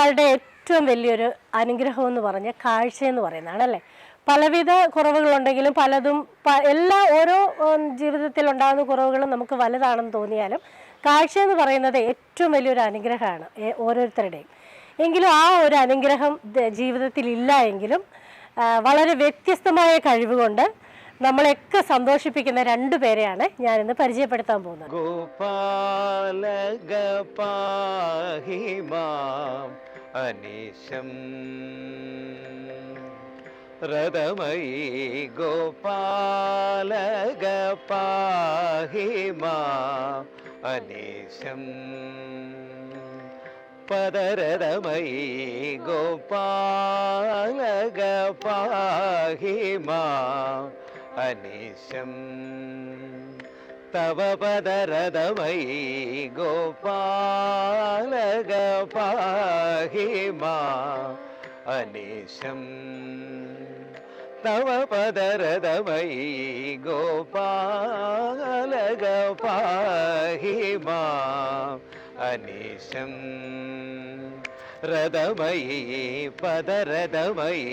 ഒരാളുടെ ഏറ്റവും വലിയൊരു അനുഗ്രഹം എന്ന് പറഞ്ഞ കാഴ്ചയെന്ന് പറയുന്നതാണല്ലേ. പലവിധ കുറവുകളുണ്ടെങ്കിലും പലതും ഓരോ ജീവിതത്തിൽ ഉണ്ടാകുന്ന കുറവുകളും നമുക്ക് വലുതാണെന്ന് തോന്നിയാലും കാഴ്ച എന്ന് പറയുന്നത് ഏറ്റവും വലിയൊരു അനുഗ്രഹമാണ് ഓരോരുത്തരുടെയും. എങ്കിലും ആ ഒരു അനുഗ്രഹം ജീവിതത്തിൽ ഇല്ല എങ്കിലും വളരെ വ്യത്യസ്തമായ കഴിവുകൊണ്ട് നമ്മളെയൊക്കെ സന്തോഷിപ്പിക്കുന്ന 2 പേരെയാണ് ഞാനിന്ന് പരിചയപ്പെടുത്താൻ പോകുന്നത്. ഗോപാലക പാഹി മാം അനീശം രഥമയി ഗോപാലക പാഹി മാം അനീശം പദരഥമയി ഗോപാലക പാഹി മാം അനീശം തവ പദരഥമയി ഗോപാലക പാഹി മാം അനീശം തവ പദരഥമയി ഗോപാലക പാഹി മാം അനീശം രഥമയി പദരഥമയി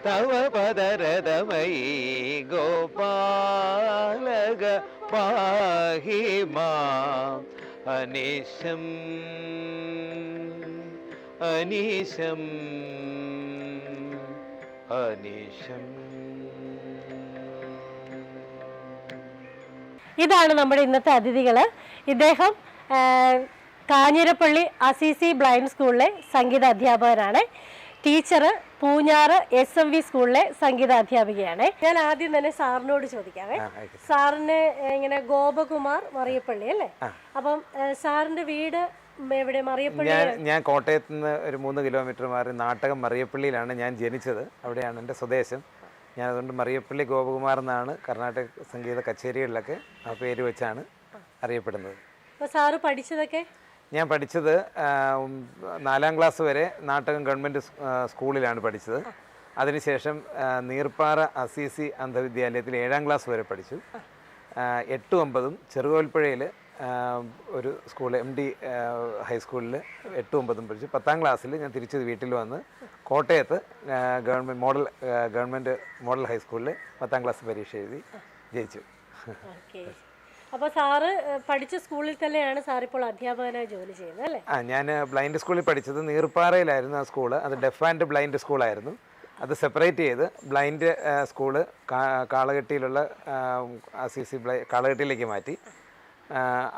തവ പദരഥമയി ഗോപാലക പാഹി മാം അനീശം അനീശം അനീശം. ഇതാണ് നമ്മുടെ ഇന്നത്തെ അതിഥികൾ. ഇദ്ദേഹം കാഞ്ഞിരപ്പള്ളി അസീസി ബ്ലൈൻഡ് സ്കൂളിലെ സംഗീത അധ്യാപകനാണ്. ടീച്ചർ പൂഞ്ഞാറ് SMV സ്കൂളിലെ സംഗീത അധ്യാപികയാണ്. ഞാൻ ആദ്യം തന്നെ സാറിനോട് ചോദിക്കാവേ. സാറിന് ഇങ്ങനെ ഗോപകുമാർ മറിയപ്പള്ളി അല്ലേ? അപ്പം സാറിന്റെ വീട് എവിടെ? മറിയപ്പള്ളി. ഞാൻ കോട്ടയത്ത് നിന്ന് ഒരു 3 കിലോമീറ്റർ മാറി നാട്ടകം മറിയപ്പള്ളിയിലാണ് ഞാൻ ജനിച്ചത്. അവിടെയാണ് എൻ്റെ സ്വദേശം. ഞാൻ അതുകൊണ്ട് മറിയപ്പള്ളി ഗോപകുമാർ എന്നാണ് കർണാടക സംഗീത കച്ചേരികളിലൊക്കെ ആ പേര് വെച്ചാണ് അറിയപ്പെടുന്നത്. അപ്പോൾ സാറ് പഠിച്ചതൊക്കെ? ഞാൻ പഠിച്ചത് 4ാം ക്ലാസ് വരെ നാട്ടകം ഗവൺമെൻറ് സ്കൂളിലാണ് പഠിച്ചത്. അതിനുശേഷം നീർപ്പാറ അസീസി അന്ധവിദ്യാലയത്തിൽ 7ാം ക്ലാസ് വരെ പഠിച്ചു. 8ഉം 9ഉം ചെറുകോൽപ്പുഴയിൽ ഒരു സ്കൂൾ MD ഹൈസ്കൂളിൽ 8ഉം 9ഉം പഠിച്ചു. 10ാം ക്ലാസ്സിൽ ഞാൻ തിരിച്ച് വീട്ടിൽ വന്ന് കോട്ടയത്ത് ഗവൺമെൻറ് മോഡൽ ഹൈസ്കൂളിൽ 10ാം ക്ലാസ് പരീക്ഷ എഴുതി ജയിച്ചു. അപ്പോൾ സാറ് പഠിച്ച സ്കൂളിൽ തന്നെയാണ് സാറിപ്പോൾ അധ്യാപകനായി ജോലി ചെയ്യുന്നത് അല്ലേ? ഞാൻ ബ്ലൈൻഡ് സ്കൂളിൽ പഠിച്ചത് നീർപ്പാറയിലായിരുന്നു. ആ സ്കൂള് അത് ഡെഫ് ആൻഡ് ബ്ലൈൻഡ് സ്കൂളായിരുന്നു. അത് സെപ്പറേറ്റ് ചെയ്ത് ബ്ലൈൻഡ് സ്കൂള് കാളകെട്ടിയിലുള്ള അസീസി കാളകെട്ടിയിലേക്ക് മാറ്റി.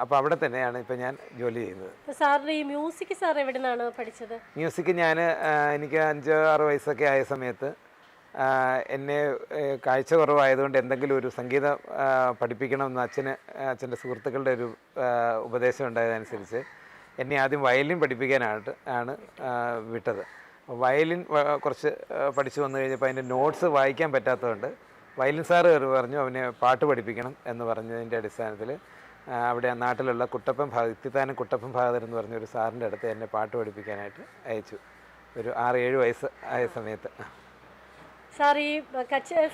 അപ്പോൾ അവിടെ തന്നെയാണ് ഇപ്പോൾ ഞാൻ ജോലി ചെയ്യുന്നത്. സാറിന് ഈ മ്യൂസിക് സാർ എവിടെ നിന്നാണ് പഠിച്ചത്? മ്യൂസിക് എനിക്ക് 5-6 വയസ്സൊക്കെ ആയ സമയത്ത് എന്നെ കാഴ്ച കുറവായതുകൊണ്ട് എന്തെങ്കിലും ഒരു സംഗീതം പഠിപ്പിക്കണമെന്ന് അച്ഛൻ്റെ സുഹൃത്തുക്കളുടെ ഒരു ഉപദേശം ഉണ്ടായതനുസരിച്ച് എന്നെ ആദ്യം വയലിൻ പഠിപ്പിക്കാനായിട്ട് വിട്ടത്. വയലിൻ കുറച്ച് പഠിച്ചു വന്നു കഴിഞ്ഞപ്പോൾ അതിൻ്റെ നോട്ട്സ് വായിക്കാൻ പറ്റാത്തതുകൊണ്ട് വയലിൻ സാറ് പറഞ്ഞു അവനെ പാട്ട് പഠിപ്പിക്കണം എന്ന് പറഞ്ഞതിൻ്റെ അടിസ്ഥാനത്തിൽ അവിടെ നാട്ടിലുള്ള ഇത്തിത്താനം കുട്ടപ്പൻ ഭാഗതർ എന്ന് പറഞ്ഞൊരു സാറിൻ്റെ അടുത്ത് എന്നെ പാട്ട് പഠിപ്പിക്കാനായിട്ട് അയച്ചു. ഒരു 6-7 വയസ്സ് ആയ സമയത്ത്. സാർ ഈ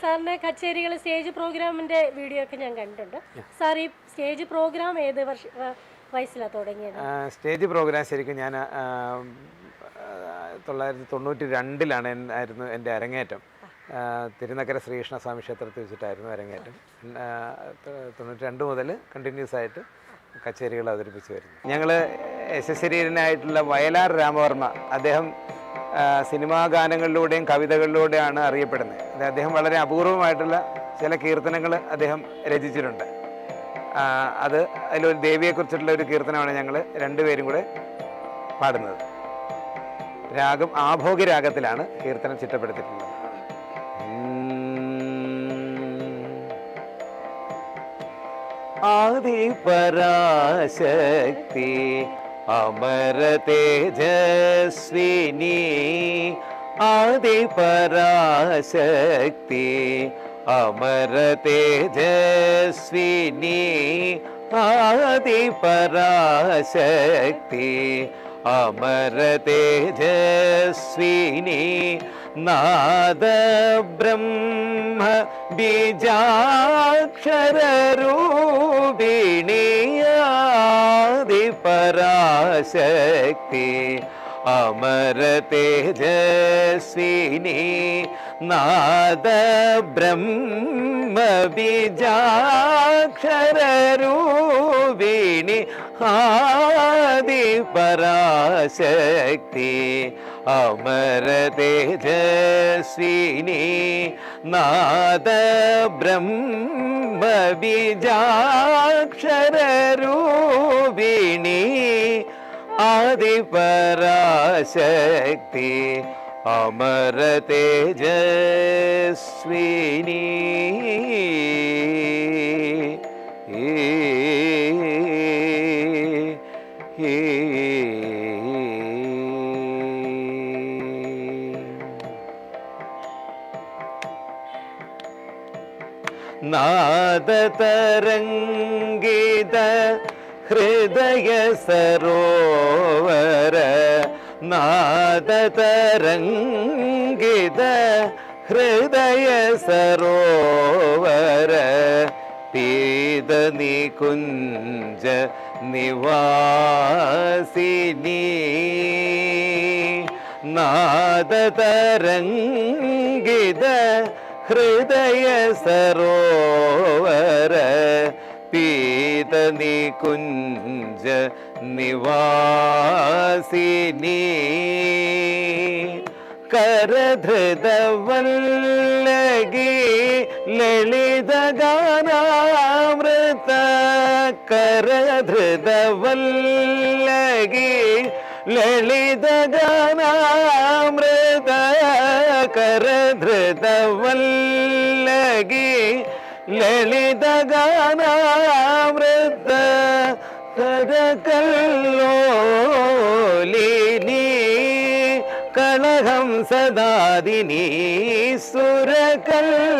സാറിൻ്റെ കച്ചേരികൾ സ്റ്റേജ് പ്രോഗ്രാമിൻ്റെ വീഡിയോ ഒക്കെ ഞാൻ കണ്ടിട്ടുണ്ട്. സാർ ഈ സ്റ്റേജ് പ്രോഗ്രാം ഏത് വയസ്സിലാണ് തുടങ്ങിയത്? സ്റ്റേജ് പ്രോഗ്രാം ശരിക്കും ഞാൻ 1992 ആയിരുന്നു എൻ്റെ അരങ്ങേറ്റം. തിരുനക്കര ശ്രീകൃഷ്ണസ്വാമി ക്ഷേത്രത്തിൽ വെച്ചിട്ടായിരുന്നു അരങ്ങേറ്റം. 92 മുതൽ കണ്ടിന്യൂസ് ആയിട്ട് കച്ചേരികൾ അവതരിപ്പിച്ചു വരുന്നു. ഞങ്ങൾ യശശരീരനായിട്ടുള്ള വയലാർ രാമവർമ്മ, അദ്ദേഹം സിനിമാ ഗാനങ്ങളിലൂടെയും കവിതകളിലൂടെയാണ് അറിയപ്പെടുന്നത്. അദ്ദേഹം വളരെ അപൂർവമായിട്ടുള്ള ചില കീർത്തനങ്ങൾ അദ്ദേഹം രചിച്ചിട്ടുണ്ട്. അതിലൊരു ദേവിയെക്കുറിച്ചിട്ടുള്ള ഒരു കീർത്തനമാണ് ഞങ്ങൾ 2 പേരും കൂടെ പാടുന്നത്. രാഗം ആഭോഗി രാഗത്തിലാണ് കീർത്തനം ചിട്ടപ്പെടുത്തിയിട്ടുള്ളത്. ആദിപരാശക്തി അമര തേജസ്വിനി, ആദിപരാശക്തി അമര തേജസ്വിനി, ആദിപരാശക്തി അമര തേജസ്വിനി, നാദ ബ്രഹ്മ ബീജാക്ഷരരൂപിണി, ആദിപരാശക്തി അമര തേജസ്വിനി നാദ ബ്രഹ്മ ബീജാക്ഷരൂപിണി ആദി പരാശക്തി അമര തേജസ്വിനി നാദ ബ്രഹ്മ ബീജാക്ഷരൂപിണി ആദി പരാശക്തി അമര തേജസ്വിനി നാദതരംഗിത ഹൃദയ സരോവര നാദതരംഗിത ഹൃദയ സരോവര പീത നികുഞ്ച നിവാസിനി നാദതരംഗിത ഹൃദയ സരോവര പീത നികുഞ്ച നിവാസിനി കരധൃതവല്ലഗി ലളിത ഗാനാമൃത കരധൃതവല്ലഗി ലളിത ഗാനാമൃത കരധൃതവല്ലഗി ലളിത ഗാനാമൃത കരകല്ലോലിനി കളഹംസദാദിനി സുരകല്ലോലിനി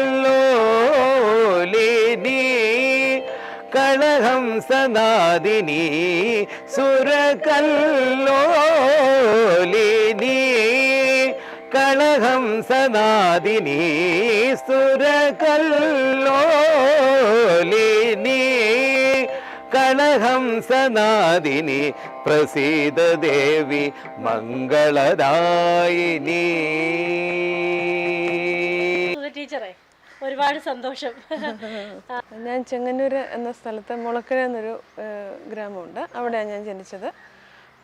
കളഹംസനാദിനി സുരകല്ലോലിനി കളഹംസനാദിനി സുരകല്ലോലിനി കളഹംസനാദിനി പ്രസീദ ദേവി മംഗളദായിനി. ടീച്ചറെ ഒരുപാട് സന്തോഷം. ഞാൻ ചെങ്ങന്നൂർ എന്ന സ്ഥലത്ത് മുളക്കര എന്നൊരു ഗ്രാമമുണ്ട്, അവിടെയാണ് ഞാൻ ജനിച്ചത്.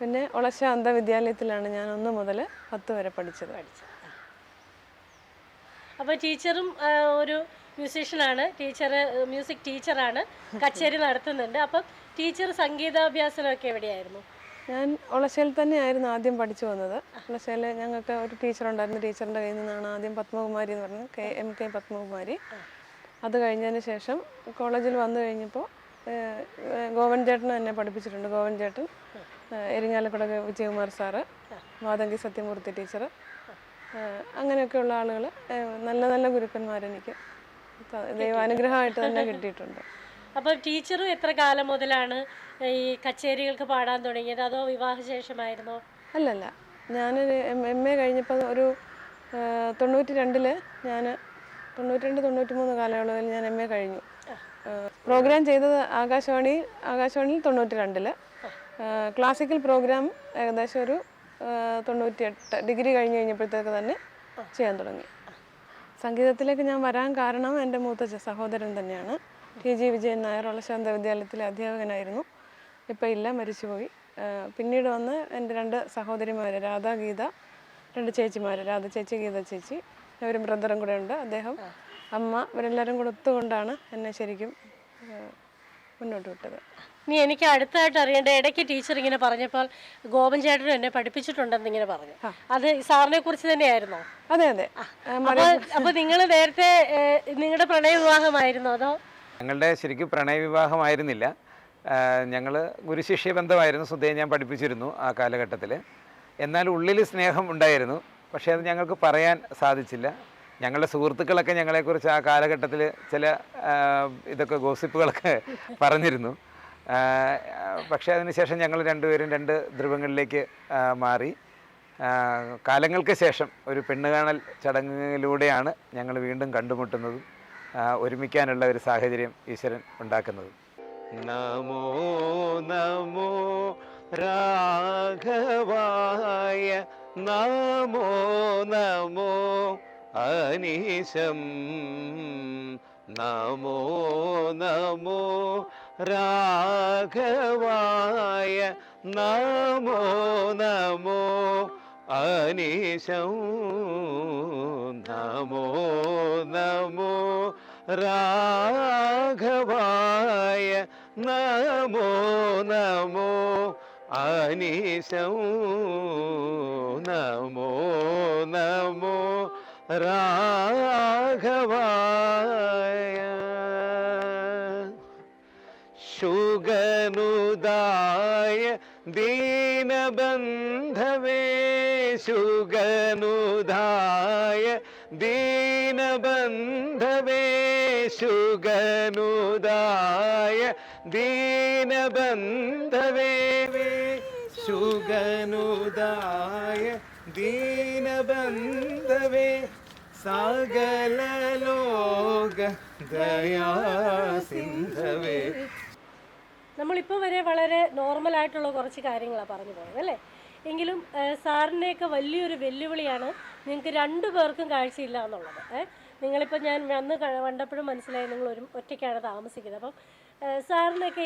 പിന്നെ ഒളശാന്ത വിദ്യാലയത്തിലാണ് ഞാൻ 1 മുതൽ 10 വരെ പഠിച്ചത്. അപ്പോൾ ടീച്ചറും ഒരു മ്യൂസീഷ്യനാണ്, മ്യൂസിക് ടീച്ചറാണ്, കച്ചേരി നടത്തുന്നുണ്ട്. അപ്പം ടീച്ചർ സംഗീതാഭ്യാസനമൊക്കെ എവിടെയായിരുന്നു? ഞാൻ ഒളശയിൽ തന്നെയായിരുന്നു ആദ്യം പഠിച്ചു വന്നത്. ഒളശയിൽ ഞങ്ങൾക്ക് ഒരു ടീച്ചറുണ്ടായിരുന്നു. ടീച്ചറിൻ്റെ കയ്യിൽ നിന്നാണ് ആദ്യം പത്മകുമാരി എന്ന് പറഞ്ഞത്, MK പത്മകുമാരി. അത് കഴിഞ്ഞതിന് ശേഷം കോളേജിൽ വന്നു കഴിഞ്ഞപ്പോൾ ഗോവൻ ചേട്ടൻ എന്നെ പഠിപ്പിച്ചിട്ടുണ്ട്. ഗോവൻ ചേട്ടൻ, എരിങ്ങാലക്കുട വിജയകുമാർ സാറ്, മാതങ്കി സത്യമൂർത്തി ടീച്ചർ, അങ്ങനെയൊക്കെയുള്ള ആളുകൾ, നല്ല നല്ല ഗുരുക്കന്മാരെനിക്ക് ദൈവാനുഗ്രഹമായിട്ട് തന്നെ കിട്ടിയിട്ടുണ്ട്. അപ്പോൾ ടീച്ചറും എത്ര കാലം മുതലാണ് ഈ കച്ചേരികൾക്ക് പാടാൻ തുടങ്ങിയത്? അതോ വിവാഹശേഷമായിരുന്നോ? അല്ലല്ല, ഞാൻ MA കഴിഞ്ഞപ്പോൾ ഒരു 92 ഞാൻ 92-93 കാലയളവിൽ ഞാൻ MA കഴിഞ്ഞു. പ്രോഗ്രാം ചെയ്തത് ആകാശവാണിയിൽ 92. ക്ലാസിക്കൽ പ്രോഗ്രാം ഏകദേശം ഒരു 98 ഡിഗ്രി കഴിഞ്ഞപ്പോഴത്തേക്ക് തന്നെ ചെയ്യാൻ തുടങ്ങി. സംഗീതത്തിലേക്ക് ഞാൻ വരാൻ കാരണം എൻ്റെ മൂത്ത സഹോദരൻ തന്നെയാണ്. TG വിജയൻ നായർ ഒളശാന്ത വിദ്യാലയത്തിലെ അധ്യാപകനായിരുന്നു. ഇപ്പോൾ ഇല്ല, മരിച്ചുപോയി. പിന്നീട് വന്ന് എൻ്റെ 2 സഹോദരിമാർ, രാധ ഗീത, 2 ചേച്ചിമാർ, രാധ ചേച്ചി, ഗീത ചേച്ചി, ഒരു ബ്രദറും കൂടെ ഉണ്ട്, അദ്ദേഹം, അമ്മ, ഇവരെല്ലാവരും കൂടെ ഒത്തുകൊണ്ടാണ് എന്നെ ശരിക്കും മുന്നോട്ട് വിട്ടത്. നീ എനിക്ക് അടുത്തായിട്ട് അറിയേണ്ട, ഇടയ്ക്ക് ടീച്ചർ ഇങ്ങനെ പറഞ്ഞപ്പോൾ ഗോപൻ ചേട്ടനും എന്നെ പഠിപ്പിച്ചിട്ടുണ്ടെന്ന് ഇങ്ങനെ പറഞ്ഞു. അത് സാറിനെ കുറിച്ച് തന്നെയായിരുന്നോ? അതെ അതെ. അപ്പോൾ നിങ്ങൾ നേരത്തെ നിങ്ങളുടെ പ്രണയ വിവാഹമായിരുന്നോ അതോ? ഞങ്ങളുടെ ശരിക്കും പ്രണയവിവാഹമായിരുന്നില്ല. ഞങ്ങൾ ഗുരുശിഷ്യ ബന്ധമായിരുന്നു. സുധയെ ഞാൻ പഠിപ്പിച്ചിരുന്നു ആ കാലഘട്ടത്തിൽ. എന്നാൽ ഉള്ളിൽ സ്നേഹം ഉണ്ടായിരുന്നു, പക്ഷേ അത് ഞങ്ങൾക്ക് പറയാൻ സാധിച്ചില്ല. ഞങ്ങളുടെ സുഹൃത്തുക്കളൊക്കെ ഞങ്ങളെക്കുറിച്ച് ആ കാലഘട്ടത്തിൽ ചില ഇതൊക്കെ ഗോസിപ്പുകളൊക്കെ പറഞ്ഞിരുന്നു. പക്ഷേ അതിനുശേഷം ഞങ്ങൾ രണ്ടുപേരും 2 ധ്രുവങ്ങളിലേക്ക് മാറി. കാലങ്ങൾക്ക് ശേഷം ഒരു പെണ്ണുകാണൽ ചടങ്ങിലൂടെയാണ് ഞങ്ങൾ വീണ്ടും കണ്ടുമുട്ടുന്നതും ഒരുമിക്കാനുള്ള ഒരു സാഹചര്യം ഈശ്വരൻ ഉണ്ടാക്കുന്നതും. നമോ നമോ രാഘവായ നമോ നമോ അനീശം നമോ നമോ രാഘവായ നമോ നമോ അനീശം നമോ നമോ രാഘവായ നമോ നമോ അനീശം നമോ നമോ രാഘവായ ശുഗനുദായ ദീനബന്ധവേ ശുഗനുദായ ദീനബന്ധവേ ശുഗനുദായ ദീനബന്ധവേ ശുഗനുദായ ദീനബന്ധവേ സകല ലോക ദയാസിന്ധവേ. നമ്മളിപ്പോൾ വരെ വളരെ നോർമലായിട്ടുള്ള കുറച്ച് കാര്യങ്ങളാണ് പറഞ്ഞു പോകുന്നത് അല്ലേ? എങ്കിലും സാറിൻ്റെയൊക്കെ വലിയൊരു വെല്ലുവിളിയാണ് നിങ്ങൾക്ക് രണ്ടു പേർക്കും കാഴ്ചയില്ല എന്നുള്ളത്. നിങ്ങളിപ്പോൾ ഞാൻ വന്ന് കണ്ടപ്പോഴും മനസ്സിലായി നിങ്ങൾ ഒറ്റയ്ക്കാണ് താമസിക്കുന്നത്. അപ്പം സാറിനൊക്കെ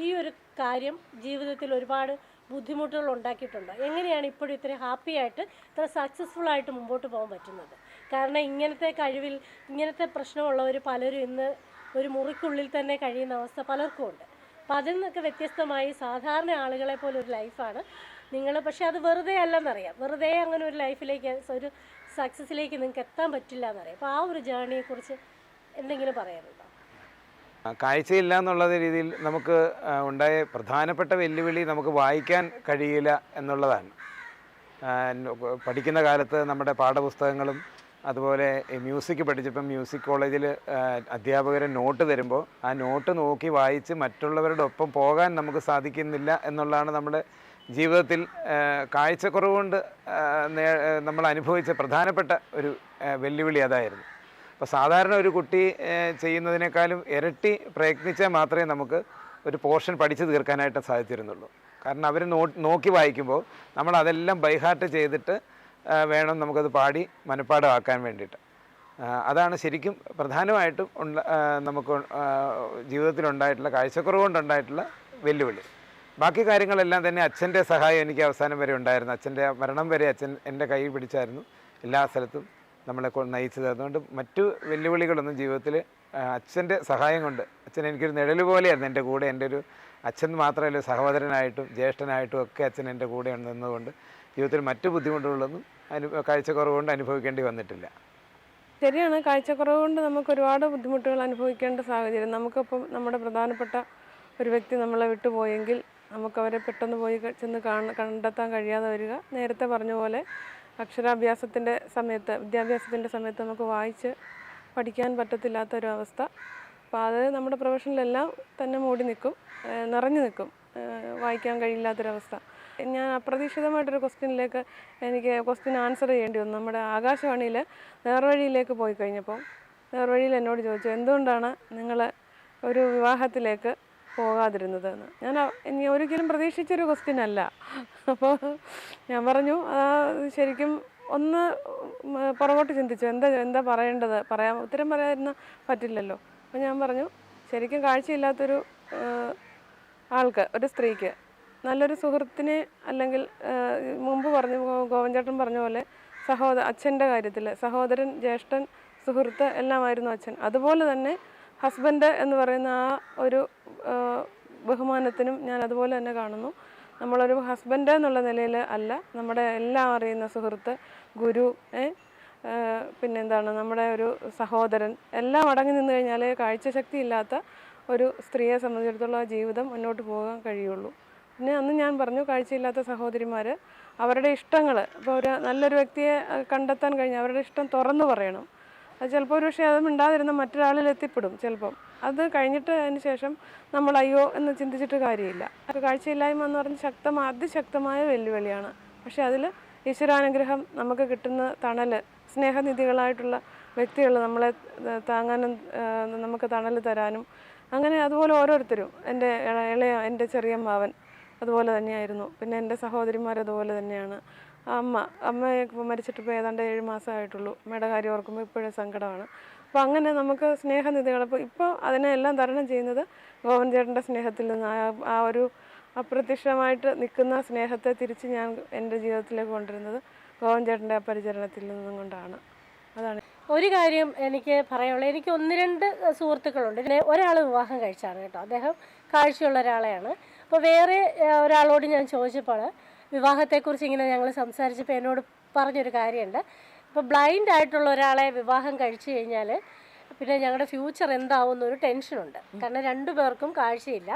ഈ ഒരു കാര്യം ജീവിതത്തിൽ ഒരുപാട് ബുദ്ധിമുട്ടുകൾ ഉണ്ടാക്കിയിട്ടുണ്ട്. എങ്ങനെയാണ് ഇപ്പോഴും ഇത്രയും ഹാപ്പി ആയിട്ട് ഇത്ര സക്സസ്ഫുൾ ആയിട്ട് മുമ്പോട്ട് പോകാൻ പറ്റുന്നത്? കാരണം ഇങ്ങനത്തെ കഴിവിൽ ഇങ്ങനത്തെ പ്രശ്നമുള്ളവർ പലരും ഇന്ന് ഒരു മുറിക്കുള്ളിൽ തന്നെ കഴിയുന്ന അവസ്ഥ പലർക്കും ഉണ്ട്. അപ്പം അതിൽ നിന്നൊക്കെ വ്യത്യസ്തമായി സാധാരണ ആളുകളെ പോലെ ഒരു ലൈഫാണ് നിങ്ങൾ. പക്ഷേ അത് വെറുതെ അല്ലെന്നറിയാം. വെറുതെ അങ്ങനെ ഒരു ലൈഫിലേക്ക് ഒരു സക്സസ്സിലേക്ക് നിങ്ങൾക്ക് എത്താൻ പറ്റില്ല എന്നറിയാം. അപ്പോൾ ആ ഒരു ജേർണിയെക്കുറിച്ച് എന്തെങ്കിലും പറയാനുണ്ടോ? കാഴ്ചയില്ല എന്നുള്ള രീതിയിൽ നമുക്ക് ഉണ്ടായ പ്രധാനപ്പെട്ട വെല്ലുവിളി നമുക്ക് വായിക്കാൻ കഴിയില്ല എന്നുള്ളതാണ്. പഠിക്കുന്ന കാലത്ത് നമ്മുടെ പാഠപുസ്തകങ്ങളും അതുപോലെ മ്യൂസിക് പഠിച്ചപ്പം മ്യൂസിക് കോളേജിൽ അധ്യാപകർ നോട്ട് തരുമ്പോൾ ആ നോട്ട് നോക്കി വായിച്ച് മറ്റുള്ളവരുടെ ഒപ്പം പോകാൻ നമുക്ക് സാധിക്കുന്നില്ല എന്നുള്ളതാണ് നമ്മുടെ ജീവിതത്തിൽ കാഴ്ചക്കുറവ് കൊണ്ട് നമ്മൾ അനുഭവിച്ച പ്രധാനപ്പെട്ട ഒരു വെല്ലുവിളി അതായിരുന്നു. അപ്പോൾ സാധാരണ ഒരു കുട്ടി ചെയ്യുന്നതിനേക്കാളും ഇരട്ടി പ്രയത്നിച്ചാൽ മാത്രമേ നമുക്ക് ഒരു പോർഷൻ പഠിച്ചു തീർക്കാനായിട്ട് സാധിച്ചിരുന്നുള്ളൂ. കാരണം അവർ നോക്കി വായിക്കുമ്പോൾ നമ്മൾ അതെല്ലാം ബൈഹാർട്ട് ചെയ്തിട്ട് വേണം നമുക്കത് പാടി മനഃപ്പാഠമാക്കാൻ വേണ്ടിയിട്ട്. അതാണ് ശരിക്കും പ്രധാനമായിട്ടും നമുക്ക് ജീവിതത്തിലുണ്ടായിട്ടുള്ള കാഴ്ചക്കുറവ് കൊണ്ടുണ്ടായിട്ടുള്ള വെല്ലുവിളി. ബാക്കി കാര്യങ്ങളെല്ലാം തന്നെ അച്ഛൻ്റെ സഹായം എനിക്ക് അവസാനം വരെ ഉണ്ടായിരുന്നു. അച്ഛൻ്റെ മരണം വരെ അച്ഛൻ എൻ്റെ കൈ പിടിച്ചായിരുന്നു എല്ലാ സ്ഥലത്തും നമ്മളെ നയിച്ചത്. അതുകൊണ്ട് മറ്റു വെല്ലുവിളികളൊന്നും ജീവിതത്തിൽ അച്ഛൻ്റെ സഹായം കൊണ്ട്, അച്ഛൻ എനിക്കൊരു നിഴൽ പോലെയായിരുന്നു എൻ്റെ കൂടെ. എൻ്റെ ഒരു അച്ഛൻ മാത്രമല്ല, സഹോദരനായിട്ടും ജ്യേഷ്ഠനായിട്ടും ഒക്കെ അച്ഛൻ എൻ്റെ കൂടെ നിന്നതുകൊണ്ട് ജീവിതത്തിൽ മറ്റു ബുദ്ധിമുട്ടുകളൊന്നും കാഴ്ചക്കുറവ് കൊണ്ട് അനുഭവിക്കേണ്ടി വന്നിട്ടില്ല. ശരിയാണ്, കാഴ്ചക്കുറവ് കൊണ്ട് നമുക്ക് ഒരുപാട് ബുദ്ധിമുട്ടുകൾ അനുഭവിക്കേണ്ട സാഹചര്യം. നമുക്കിപ്പം നമ്മുടെ പ്രധാനപ്പെട്ട ഒരു വ്യക്തി നമ്മളെ വിട്ടുപോയെങ്കിൽ നമുക്കവരെ പെട്ടെന്ന് പോയി ചെന്ന് കണ്ടെത്താൻ കഴിയാതെ വരിക. നേരത്തെ പറഞ്ഞ പോലെ അക്ഷരാഭ്യാസത്തിൻ്റെ സമയത്ത്, വിദ്യാഭ്യാസത്തിൻ്റെ സമയത്ത് നമുക്ക് വായിച്ച് പഠിക്കാൻ പറ്റത്തില്ലാത്തൊരവസ്ഥ. അപ്പോൾ അത് നമ്മുടെ പ്രൊഫഷനിലെല്ലാം തന്നെ മൂടി നിൽക്കും, നിറഞ്ഞു നിൽക്കും, വായിക്കാൻ കഴിയില്ലാത്തൊരവസ്ഥ. ഞാൻ അപ്രതീക്ഷിതമായിട്ടൊരു എനിക്ക് ക്വസ്റ്റ്യൻ ആൻസർ ചെയ്യേണ്ടി വന്നു. നമ്മുടെ ആകാശവാണിയിൽ നേർവഴിയിലേക്ക് പോയി കഴിഞ്ഞപ്പോൾ നേർവഴിയിൽ എന്നോട് ചോദിച്ചു, എന്തുകൊണ്ടാണ് നിങ്ങൾ ഒരു വിവാഹത്തിലേക്ക് പോകാതിരുന്നതെന്ന്. ഞാൻ ഒരിക്കലും പ്രതീക്ഷിച്ചൊരു ക്വസ്റ്റ്യൻ അല്ല. അപ്പോൾ ഞാൻ പറഞ്ഞു, ശരിക്കും ഒന്ന് പുറകോട്ട് ചിന്തിച്ചു, എന്താ പറയേണ്ടത്, ഉത്തരം പറയാതിരുന്ന പറ്റില്ലല്ലോ. അപ്പോൾ ഞാൻ പറഞ്ഞു, ശരിക്കും കാഴ്ചയില്ലാത്തൊരു ആൾക്ക്, ഒരു സ്ത്രീക്ക് നല്ലൊരു സുഹൃത്തിനെ, അല്ലെങ്കിൽ മുമ്പ് ഗോവൻചേട്ടൻ പറഞ്ഞ പോലെ അച്ഛൻ്റെ കാര്യത്തിൽ സഹോദരൻ, ജ്യേഷ്ഠൻ, സുഹൃത്ത് എല്ലാമായിരുന്നു അച്ഛൻ. അതുപോലെ തന്നെ ഹസ്ബൻഡ് എന്ന് പറയുന്ന ആ ഒരു ബഹുമാനത്തിനും ഞാൻ അതുപോലെ തന്നെ കാണുന്നു. നമ്മളൊരു ഹസ്ബൻഡ് എന്നുള്ള നിലയിൽ അല്ല, നമ്മുടെ എല്ലാം അറിയുന്ന സുഹൃത്ത്, ഗുരു, പിന്നെന്താണ് നമ്മുടെ ഒരു സഹോദരൻ, എല്ലാം അടങ്ങി നിന്ന് കഴിഞ്ഞാൽ കാഴ്ചശക്തി ഇല്ലാത്ത ഒരു സ്ത്രീയെ സംബന്ധിച്ചിടത്തോളം ആ ജീവിതം മുന്നോട്ട് പോകാൻ കഴിയുള്ളൂ. പിന്നെ അന്ന് ഞാൻ പറഞ്ഞു, കാഴ്ചയില്ലാത്ത സഹോദരിമാർ അവരുടെ ഇഷ്ടങ്ങൾ, ഇപ്പോൾ നല്ലൊരു വ്യക്തിയെ കണ്ടെത്താൻ കഴിഞ്ഞാൽ അവരുടെ ഇഷ്ടം തുറന്നു പറയണം. അത് ചിലപ്പോൾ ഒരു പക്ഷേ അത് മിണ്ടാതിരുന്ന മറ്റൊരാളിൽ എത്തിപ്പെടും. ചിലപ്പം അത് കഴിഞ്ഞിട്ട് അതിന് ശേഷം നമ്മൾ അയ്യോ എന്ന് ചിന്തിച്ചിട്ട് കാര്യമില്ല. കാഴ്ചയില്ലായ്മ എന്ന് പറഞ്ഞ് അതിശക്തമായ വെല്ലുവിളിയാണ്. പക്ഷേ അതിൽ ഈശ്വരാനുഗ്രഹം, നമുക്ക് കിട്ടുന്ന തണൽ, സ്നേഹനിധികളായിട്ടുള്ള വ്യക്തികൾ നമ്മളെ താങ്ങാനും നമുക്ക് തണൽ തരാനും, അങ്ങനെ അതുപോലെ ഓരോരുത്തരും, എൻ്റെ ചെറിയ മാവൻ, അതുപോലെ തന്നെയായിരുന്നു. പിന്നെ എൻ്റെ സഹോദരിമാരതുപോലെ തന്നെയാണ്. അമ്മയെ മരിച്ചിട്ട് ഇപ്പോൾ ഏതാണ്ട് 7 മാസമായിട്ടുള്ളൂ. അമ്മയുടെ കാര്യം ഓർക്കുമ്പോൾ ഇപ്പോഴും സങ്കടമാണ്. അപ്പോൾ അങ്ങനെ നമുക്ക് സ്നേഹനിധികൾ, ഇപ്പോൾ അതിനെല്ലാം തരണം ചെയ്യുന്നത് ഗോവൻ ചേട്ടൻ്റെ സ്നേഹത്തിൽ നിന്ന് ആ ഒരു അപ്രത്യക്ഷമായിട്ട് നിൽക്കുന്ന സ്നേഹത്തെ തിരിച്ച് ഞാൻ എൻ്റെ ജീവിതത്തിലേക്ക് കൊണ്ടുവരുന്നത് ഗോവൻ ചേട്ടൻ്റെ ആ പരിചരണത്തിൽ നിന്നും കൊണ്ടാണ്. അതാണ് ഒരു കാര്യം എനിക്ക് പറയാനുള്ളത്. എനിക്ക് 1-2 സുഹൃത്തുക്കളുണ്ട്. ഒരാൾ വിവാഹം കഴിച്ചാണ് കേട്ടോ. അദ്ദേഹം കാഴ്ചയുള്ള ഒരാളെയാണ്. അപ്പോൾ വേറെ ഒരാളോട് ഞാൻ ചോദിച്ചപ്പോൾ വിവാഹത്തെക്കുറിച്ച് ഇങ്ങനെ ഞങ്ങൾ സംസാരിച്ചപ്പോൾ എന്നോട് പറഞ്ഞൊരു കാര്യമുണ്ട്. ഇപ്പോൾ ബ്ലൈൻഡ് ആയിട്ടുള്ള ഒരാളെ വിവാഹം കഴിച്ചു കഴിഞ്ഞാൽ പിന്നെ ഞങ്ങളുടെ ഫ്യൂച്ചർ എന്താവും എന്നൊരു ടെൻഷനുണ്ട്. കാരണം 2 പേർക്കും കാഴ്ചയില്ല.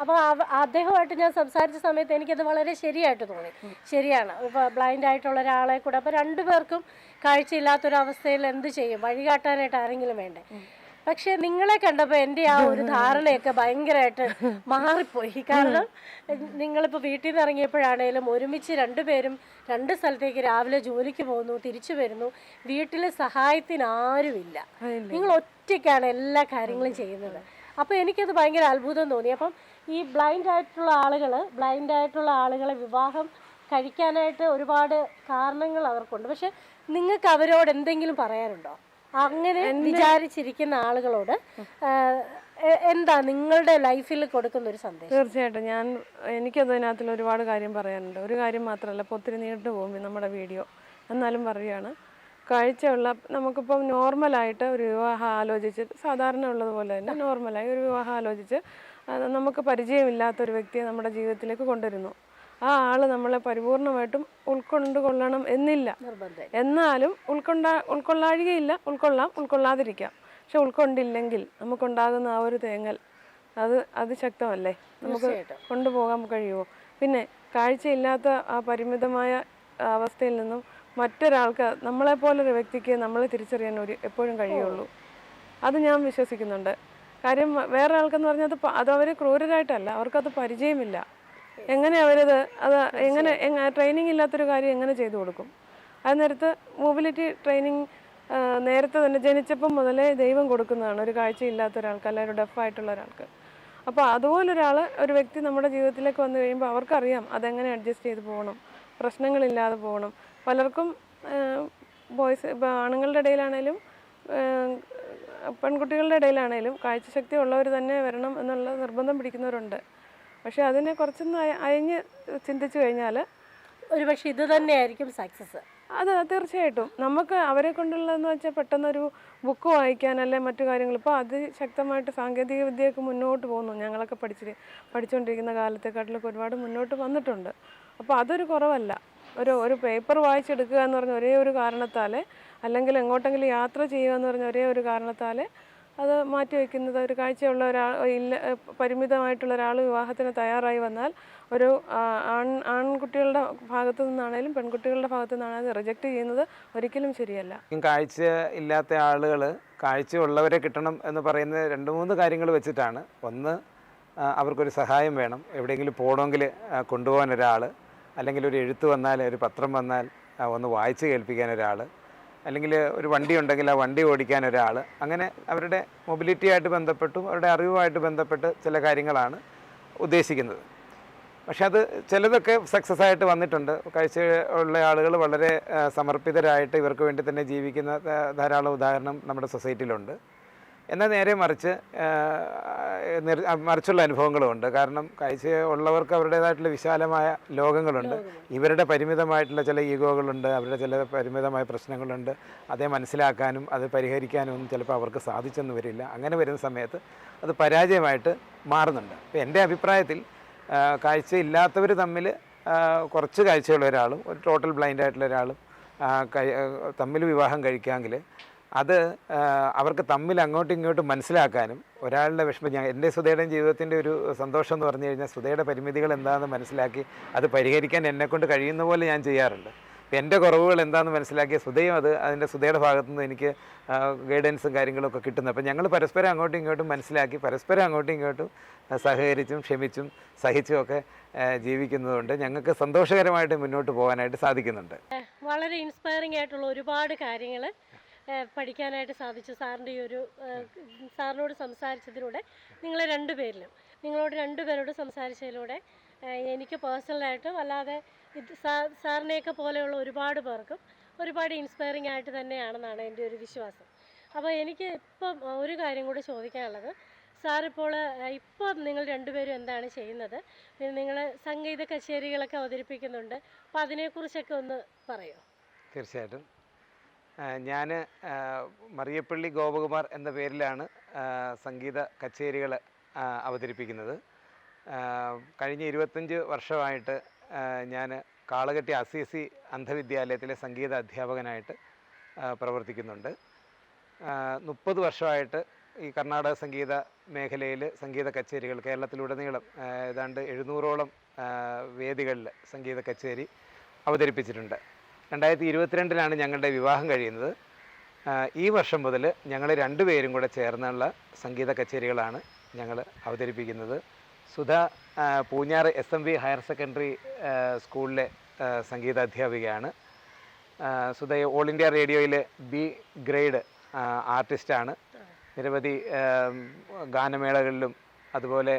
അപ്പോൾ അദ്ദേഹമായിട്ട് ഞാൻ സംസാരിച്ച സമയത്ത് എനിക്കത് വളരെ ശരിയായിട്ട് തോന്നി. ശരിയാണ്, ഇപ്പോൾ ബ്ലൈൻഡ് ആയിട്ടുള്ള ഒരാളെ കൂടെ അപ്പോൾ 2 പേർക്കും കാഴ്ചയില്ലാത്തൊരവസ്ഥയിൽ എന്ത് ചെയ്യും? വഴികാട്ടാനായിട്ട് ആരെങ്കിലും വേണ്ടേ? പക്ഷെ നിങ്ങളെ കണ്ടപ്പോൾ എൻ്റെ ആ ഒരു ധാരണയൊക്കെ ഭയങ്കരമായിട്ട് മാറിപ്പോയി. കാരണം നിങ്ങളിപ്പോൾ വീട്ടിൽ നിന്ന് ഇറങ്ങിയപ്പോഴാണേലും ഒരുമിച്ച് 2 പേരും 2 സ്ഥലത്തേക്ക് രാവിലെ ജോലിക്ക് പോകുന്നു, തിരിച്ചു വരുന്നു. വീട്ടിൽ സഹായത്തിന് ആരുമില്ല. നിങ്ങൾ ഒറ്റയ്ക്കാണ് എല്ലാ കാര്യങ്ങളും ചെയ്യുന്നത്. അപ്പോൾ എനിക്കത് ഭയങ്കര അത്ഭുതം തോന്നി. അപ്പം ഈ ബ്ലൈൻഡ് ആയിട്ടുള്ള ആളുകളെ വിവാഹം കഴിക്കാനായിട്ട് ഒരുപാട് കാരണങ്ങൾ അവർക്കുണ്ട്. പക്ഷെ നിങ്ങൾക്ക് അവരോട് എന്തെങ്കിലും പറയാനുണ്ടോ? അങ്ങനെ വിചാരിച്ചിരിക്കുന്ന ആളുകളോട് എന്താ നിങ്ങളുടെ ലൈഫിൽ കൊടുക്കുന്ന ഒരു സന്ദേശം? തീർച്ചയായിട്ടും എനിക്കതിനകത്തിൽ ഒരുപാട് കാര്യം പറയാനുണ്ട്. ഒരു കാര്യം മാത്രമല്ല, ഇപ്പോൾ ഒത്തിരി നീണ്ടു പോകും നമ്മുടെ വീഡിയോ. എന്നാലും പറയുകയാണ്, കാഴ്ചയുള്ള നമുക്കിപ്പം നോർമലായിട്ട് ഒരു വിവാഹം ആലോചിച്ച്, സാധാരണ ഉള്ളതുപോലെ തന്നെ നോർമലായി ഒരു വിവാഹം ആലോചിച്ച് നമുക്ക് പരിചയമില്ലാത്തൊരു വ്യക്തിയെ നമ്മുടെ ജീവിതത്തിലേക്ക് കൊണ്ടുവരുന്നു. ആ ആൾ നമ്മളെ പരിപൂർണമായിട്ടും ഉൾക്കൊള്ളണം എന്നില്ല. എന്നാലും ഉൾക്കൊള്ളാഴികയില്ല, ഉൾക്കൊള്ളാതിരിക്കാം. പക്ഷെ ഉൾക്കൊണ്ടില്ലെങ്കിൽ നമുക്കുണ്ടാകുന്ന ആ ഒരു തേങ്ങൽ അത് ശക്തമല്ലേ? നമുക്ക് കൊണ്ടുപോകാൻ കഴിയുമോ? പിന്നെ കാഴ്ചയില്ലാത്ത ആ പരിമിതമായ അവസ്ഥയിൽ നിന്നും മറ്റൊരാൾക്ക്, നമ്മളെപ്പോലൊരു വ്യക്തിക്ക് നമ്മളെ തിരിച്ചറിയാൻ എപ്പോഴും കഴിയുള്ളൂ. അത് ഞാൻ വിശ്വസിക്കുന്നുണ്ട്. കാര്യം വേറെ ആൾക്കെന്ന് പറഞ്ഞാൽ അത് അവർ ക്രൂരരായിട്ടല്ല, അവർക്കത് പരിചയമില്ല. എങ്ങനെ എങ്ങനെ ട്രെയിനിങ് ഇല്ലാത്തൊരു കാര്യം എങ്ങനെ ചെയ്തു കൊടുക്കും? അത് നേരത്തെ മൊബിലിറ്റി ട്രെയിനിങ് നേരത്തെ തന്നെ ജനിച്ചപ്പം മുതലേ ദൈവം കൊടുക്കുന്നതാണ് ഒരു കാഴ്ചയില്ലാത്ത ഒരാൾക്ക്, അല്ലെങ്കിൽ ഒരു ഡെഫായിട്ടുള്ള ഒരാൾക്ക്. അപ്പോൾ ഒരു വ്യക്തി നമ്മുടെ ജീവിതത്തിലേക്ക് വന്നു കഴിയുമ്പോൾ അവർക്കറിയാം അതെങ്ങനെ അഡ്ജസ്റ്റ് ചെയ്ത് പോകണം, പ്രശ്നങ്ങളില്ലാതെ പോകണം. പലർക്കും ഇപ്പോൾ ആണുങ്ങളുടെ ഇടയിലാണേലും പെൺകുട്ടികളുടെ ഇടയിലാണേലും കാഴ്ചശക്തി ഉള്ളവർ തന്നെ വരണം എന്നുള്ള നിർബന്ധം പിടിക്കുന്നവരുണ്ട്. പക്ഷെ അതിനെ കുറച്ചൊന്ന് അയഞ്ഞ് ചിന്തിച്ചു കഴിഞ്ഞാൽ ഒരുപക്ഷെ ഇത് തന്നെയായിരിക്കും സക്സസ്. അത് തീർച്ചയായിട്ടും. നമുക്ക് അവരെ കൊണ്ടുള്ളതെന്ന് വെച്ചാൽ പെട്ടെന്നൊരു ബുക്ക് വായിക്കാൻ അല്ലെ മറ്റു കാര്യങ്ങൾ, ഇപ്പോൾ അതിശക്തമായിട്ട് സാങ്കേതിക വിദ്യയൊക്കെ മുന്നോട്ട് പോകുന്നു. ഞങ്ങളൊക്കെ പഠിച്ചുകൊണ്ടിരിക്കുന്ന കാലത്തെക്കാട്ടിലൊക്കെ ഒരുപാട് മുന്നോട്ട് വന്നിട്ടുണ്ട്. അപ്പോൾ അതൊരു കുറവല്ല. ഒരു പേപ്പർ വായിച്ചെടുക്കുക എന്ന് പറഞ്ഞ ഒരേ ഒരു കാരണത്താൽ, അല്ലെങ്കിൽ എങ്ങോട്ടെങ്കിലും യാത്ര ചെയ്യുക എന്ന് പറഞ്ഞ ഒരേ ഒരു കാരണത്താൽ അത് മാറ്റിവെക്കുന്നത്, ഒരു കാഴ്ചയുള്ള പരിമിതമായിട്ടുള്ള ഒരാൾ വിവാഹത്തിന് തയ്യാറായി വന്നാൽ ഒരു ആൺകുട്ടികളുടെ ഭാഗത്തു നിന്നാണേലും പെൺകുട്ടികളുടെ ഭാഗത്തു നിന്നാണേലും റിജക്റ്റ് ചെയ്യുന്നത് ഒരിക്കലും ശരിയല്ല. കാഴ്ച ഇല്ലാത്ത ആളുകൾ കാഴ്ചയുള്ളവരെ കിട്ടണം എന്ന് പറയുന്ന 2-3 കാര്യങ്ങൾ വെച്ചിട്ടാണ്. ഒന്ന്, അവർക്കൊരു സഹായം വേണം. എവിടെയെങ്കിലും പോകണമെങ്കിൽ കൊണ്ടുപോകാൻ ഒരാൾ, അല്ലെങ്കിൽ ഒരു എഴുത്ത് വന്നാൽ, ഒരു പത്രം വന്നാൽ ഒന്ന് വായിച്ച് കേൾപ്പിക്കാൻ ഒരാൾ, അല്ലെങ്കിൽ ഒരു വണ്ടി ഉണ്ടെങ്കിൽ ആ വണ്ടി ഓടിക്കാൻ ഒരാൾ. അങ്ങനെ അവരുടെ മൊബിലിറ്റിയായിട്ട് ബന്ധപ്പെട്ടും അവരുടെ അറിവുമായിട്ട് ബന്ധപ്പെട്ട് ചില കാര്യങ്ങളാണ് ഉദ്ദേശിക്കുന്നത്. പക്ഷെ അത് ചിലതൊക്കെ സക്സസ് ആയിട്ട് വന്നിട്ടുണ്ട്. കാഴ്ച ഉള്ള ആളുകൾ വളരെ സമർപ്പിതരായിട്ട് ഇവർക്ക് വേണ്ടി തന്നെ ജീവിക്കുന്ന ധാരാളം ഉദാഹരണം നമ്മുടെ സൊസൈറ്റിയിലുണ്ട്. എന്നാൽ നേരെ മറിച്ചുള്ള അനുഭവങ്ങളുമുണ്ട്. കാരണം കാഴ്ച ഉള്ളവർക്ക് അവരുടേതായിട്ടുള്ള വിശാലമായ ലോകങ്ങളുണ്ട്. ഇവരുടെ പരിമിതമായിട്ടുള്ള ചില ഈഗോകളുണ്ട്, അവരുടെ ചില പരിമിതമായ പ്രശ്നങ്ങളുണ്ട്. അതേ മനസ്സിലാക്കാനും അത് പരിഹരിക്കാനും ഒന്നും ചിലപ്പോൾ അവർക്ക് സാധിച്ചെന്ന് വരില്ല. അങ്ങനെ വരുന്ന സമയത്ത് അത് പരാജയമായിട്ട് മാറുന്നുണ്ട്. അപ്പോൾ എൻ്റെ അഭിപ്രായത്തിൽ കാഴ്ചയില്ലാത്തവർ തമ്മിൽ, കുറച്ച് കാഴ്ചയുള്ള ഒരാളും ഒരു ടോട്ടൽ ബ്ലൈൻഡ് ആയിട്ടുള്ള ഒരാളും തമ്മിൽ വിവാഹം കഴിക്കാമെങ്കിൽ അത് അവർക്ക് തമ്മിൽ അങ്ങോട്ടും ഇങ്ങോട്ടും മനസ്സിലാക്കാനും, ഒരാളുടെ വിഷമം, എൻ്റെ സുധയുടെയും ജീവിതത്തിൻ്റെ ഒരു സന്തോഷം എന്ന് പറഞ്ഞു കഴിഞ്ഞാൽ സുധയുടെ പരിമിതികൾ എന്താണെന്ന് മനസ്സിലാക്കി അത് പരിഹരിക്കാൻ എന്നെക്കൊണ്ട് കഴിയുന്ന പോലെ ഞാൻ ചെയ്യാറുണ്ട്. അപ്പോൾ എൻ്റെ കുറവുകൾ എന്താണെന്ന് മനസ്സിലാക്കിയ സുധയും അതിൻ്റെ സുധയുടെ ഭാഗത്തുനിന്ന് എനിക്ക് ഗൈഡൻസും കാര്യങ്ങളൊക്കെ കിട്ടുന്നത്. അപ്പോൾ ഞങ്ങൾ പരസ്പരം അങ്ങോട്ടും ഇങ്ങോട്ടും മനസ്സിലാക്കി പരസ്പരം അങ്ങോട്ടും ഇങ്ങോട്ടും സഹകരിച്ചും ക്ഷമിച്ചും സഹിച്ചും ഒക്കെ ജീവിക്കുന്നതുകൊണ്ട് ഞങ്ങൾക്ക് സന്തോഷകരമായിട്ട് മുന്നോട്ട് പോകാനായിട്ട് സാധിക്കുന്നുണ്ട്. വളരെ ഇൻസ്പയറിംഗ് ആയിട്ടുള്ള ഒരുപാട് കാര്യങ്ങൾ പഠിക്കാനായിട്ട് സാധിച്ചു. സാറിൻ്റെ ഈ ഒരു സാറിനോട് സംസാരിച്ചതിലൂടെ നിങ്ങളോട് 2 പേരോട് സംസാരിച്ചതിലൂടെ എനിക്ക് പേഴ്സണലായിട്ടും അല്ലാതെ ഇത് സാറിനെയൊക്കെ പോലെയുള്ള ഒരുപാട് പേർക്കും ഒരുപാട് ഇൻസ്പയറിംഗ് ആയിട്ട് തന്നെയാണെന്നാണ് എൻ്റെ ഒരു വിശ്വാസം. അപ്പോൾ എനിക്ക് ഇപ്പം ഒരു കാര്യം കൂടി ചോദിക്കാനുള്ളത്, സാറിപ്പോൾ ഇപ്പം നിങ്ങൾ രണ്ടുപേരും എന്താണ് ചെയ്യുന്നത്? പിന്നെ നിങ്ങൾ സംഗീത കച്ചേരികളൊക്കെ അവതരിപ്പിക്കുന്നുണ്ട്, അപ്പോൾ അതിനെക്കുറിച്ചൊക്കെ ഒന്ന് പറയുമോ? തീർച്ചയായിട്ടും. ഞാൻ മറിയപ്പള്ളി ഗോപകുമാർ എന്ന പേരിലാണ് സംഗീത കച്ചേരികൾ അവതരിപ്പിക്കുന്നത്. കഴിഞ്ഞ 25 വർഷമായിട്ട് ഞാൻ കാളകെട്ടി അസീസി അന്ധവിദ്യാലയത്തിലെ സംഗീത അധ്യാപകനായിട്ട് പ്രവർത്തിക്കുന്നുണ്ട്. 30 വർഷമായിട്ട് ഈ കർണാടക സംഗീത മേഖലയിൽ സംഗീത കച്ചേരികൾ കേരളത്തിലുടനീളം ഏതാണ്ട് 700ഓളം വേദികളിൽ സംഗീത കച്ചേരി അവതരിപ്പിച്ചിട്ടുണ്ട്. 2022-ലാണ് ഞങ്ങളുടെ വിവാഹം കഴിയുന്നത്. ഈ വർഷം മുതൽ ഞങ്ങൾ രണ്ടുപേരും കൂടെ ചേർന്നുള്ള സംഗീത കച്ചേരികളാണ് ഞങ്ങൾ അവതരിപ്പിക്കുന്നത്. Sudha Poonjar SMV higher secondary സ്കൂളിലെ സംഗീത അധ്യാപികയാണ്. സുധ ഓൾ ഇന്ത്യ റേഡിയോയിലെ B ഗ്രേഡ് ആർട്ടിസ്റ്റാണ്. നിരവധി ഗാനമേളകളിലും അതുപോലെ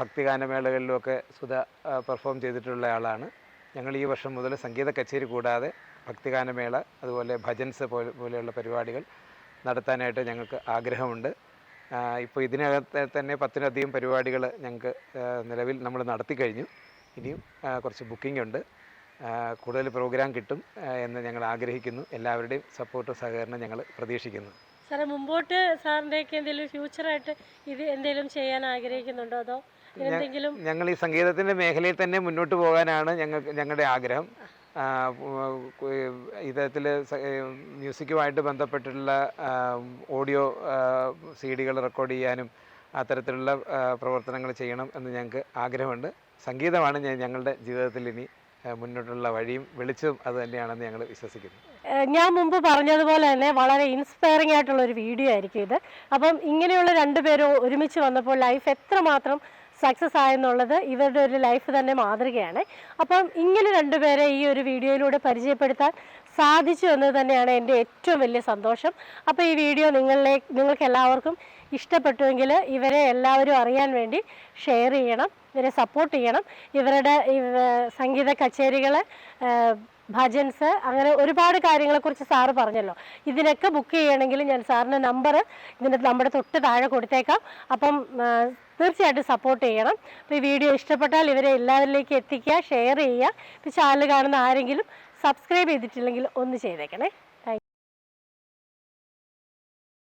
ഭക്തിഗാനമേളകളിലുമൊക്കെ സുധ പെർഫോം ചെയ്തിട്ടുള്ള ആളാണ്. ഞങ്ങൾ ഈ വർഷം മുതൽ സംഗീത കച്ചേരി കൂടാതെ ഭക്തിഗാനമേള അതുപോലെ ഭജൻസ് പോലെയുള്ള പരിപാടികൾ നടത്താനായിട്ട് ഞങ്ങൾക്ക് ആഗ്രഹമുണ്ട്. ഇപ്പോൾ ഇതിനകത്ത് തന്നെ 10-ലധികം പരിപാടികൾ ഞങ്ങൾക്ക് നിലവിൽ നമ്മൾ നടത്തി കഴിഞ്ഞു. ഇനിയും കുറച്ച് ബുക്കിംഗ് ഉണ്ട്. കൂടുതൽ പ്രോഗ്രാം കിട്ടും എന്ന് ഞങ്ങൾ ആഗ്രഹിക്കുന്നു. എല്ലാവരുടെയും സപ്പോർട്ടും സഹകരണം ഞങ്ങൾ പ്രതീക്ഷിക്കുന്നു. സാറേ, മുമ്പോട്ട് സാറിൻ്റെയൊക്കെ എന്തെങ്കിലും ഫ്യൂച്ചറായിട്ട് ഇത് എന്തെങ്കിലും ചെയ്യാൻ ആഗ്രഹിക്കുന്നുണ്ടോ, അതോ എന്തെങ്കിലും? ഞങ്ങൾ ഈ സംഗീതത്തിൻ്റെ മേഖലയിൽ തന്നെ മുന്നോട്ട് പോകാനാണ് ഞങ്ങളുടെ ആഗ്രഹം. ഇത്തരത്തിൽ മ്യൂസിക്കുമായിട്ട് ബന്ധപ്പെട്ടുള്ള ഓഡിയോ CD-കൾ റെക്കോർഡ് ചെയ്യാനും അത്തരത്തിലുള്ള പ്രവർത്തനങ്ങൾ ചെയ്യണം എന്ന് ഞങ്ങൾക്ക് ആഗ്രഹമുണ്ട്. സംഗീതമാണ് ഞങ്ങളുടെ ജീവിതത്തിൽ ഇനി മുന്നോട്ടുള്ള വഴിയും വെളിച്ചവും അത് തന്നെയാണെന്ന് ഞങ്ങൾ വിശ്വസിക്കുന്നു. ഞാൻ മുമ്പ് പറഞ്ഞതുപോലെ തന്നെ വളരെ ഇൻസ്പയറിംഗ് ആയിട്ടുള്ള ഒരു വീഡിയോ ആയിരിക്കും ഇത്. അപ്പം ഇങ്ങനെയുള്ള രണ്ടുപേരും ഒരുമിച്ച് വന്നപ്പോൾ ലൈഫ് എത്രമാത്രം സക്സസ് ആയെന്നുള്ളത് ഇവരുടെ ഒരു ലൈഫ് തന്നെ മാതൃകയാണ്. അപ്പം ഇങ്ങനെ രണ്ടുപേരെ ഈ ഒരു വീഡിയോയിലൂടെ പരിചയപ്പെടുത്താൻ സാധിച്ചു എന്നത് തന്നെയാണ് എൻ്റെ ഏറ്റവും വലിയ സന്തോഷം. അപ്പോൾ ഈ വീഡിയോ നിങ്ങൾക്ക് എല്ലാവർക്കും ഇഷ്ടപ്പെട്ടുവെങ്കിൽ ഇവരെ എല്ലാവരും അറിയാൻ വേണ്ടി ഷെയർ ചെയ്യണം, ഇവരെ സപ്പോർട്ട് ചെയ്യണം. ഇവരുടെ സംഗീത കച്ചേരികൾ, ഭജൻസ്, അങ്ങനെ ഒരുപാട് കാര്യങ്ങളെക്കുറിച്ച് സാറ് പറഞ്ഞല്ലോ. ഇതിനൊക്കെ ബുക്ക് ചെയ്യണമെങ്കിൽ ഞാൻ സാറിൻ്റെ നമ്പർ നമ്മുടെ തൊട്ട് താഴെ കൊടുത്തേക്കാം. അപ്പം തീർച്ചയായിട്ടും സപ്പോർട്ട് ചെയ്യണം. അപ്പോൾ ഈ വീഡിയോ ഇഷ്ടപ്പെട്ടാൽ ഇവരെ എല്ലാവരിലേക്കും എത്തിക്കുക, ഷെയർ ചെയ്യുക. ഇപ്പോൾ ചാനൽ കാണുന്ന ആരെങ്കിലും സബ്സ്ക്രൈബ് ചെയ്തിട്ടില്ലെങ്കിൽ ഒന്ന് ചെയ്തേക്കണേ.